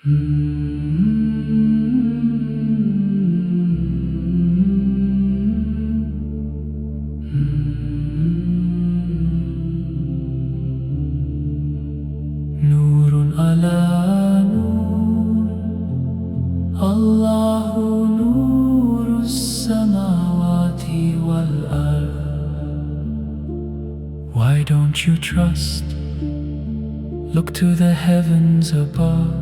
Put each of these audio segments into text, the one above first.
Nūrun alā nūr, Allāhu nūrus-samāwāti wal-arḍ. Why don't you trust? Look to the heavens above.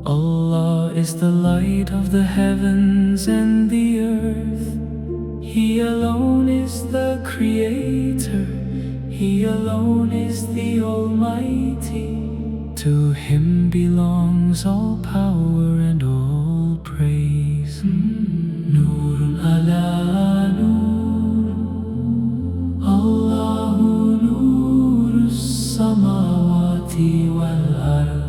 Allah is the light of the heavens and the earth. He alone is the creator. He alone is the Almighty. To Him belongs all power and all praise. Nūrun alā nūr, Allāhu nūrus-samāwāti wal-arḍ.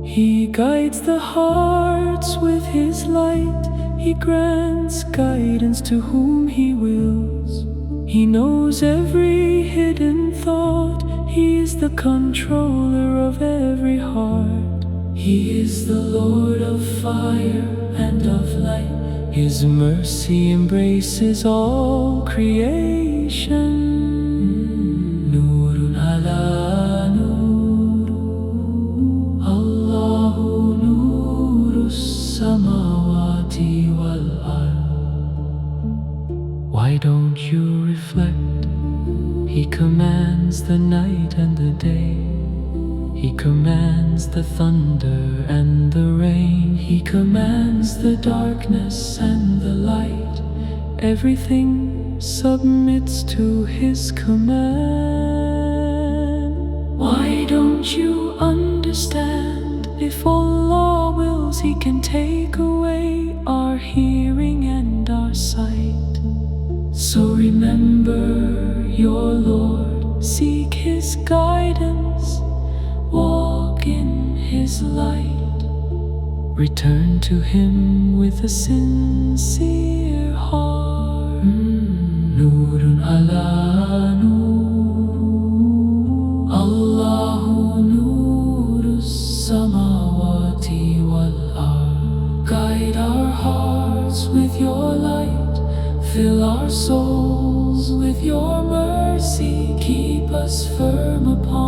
He guides the hearts with His light. He grants guidance to whom He wills. He knows every hidden thought. He is the controller of every heart. He is the Lord of fire and of light. His mercy embraces all creation. Nūrun alā nūr, Allāhu nūrus-samāwāti wal-arḍ. Why don't you reflect? He commands the night and the day. He commands the thunder and the rain. He commands the darkness and the light. Everything submits to His command. Why don't you understand? If Allah wills, He can take away our hearing and our sight. So remember your Lord, seek His guidance, walk in His light. Return to Him with a sincere heart. Nūrun alā nūr, Allāhu nūrus-samāwāti wal-arḍ. Guide our hearts with your light. Fill our souls with your mercy. Keep us firm upon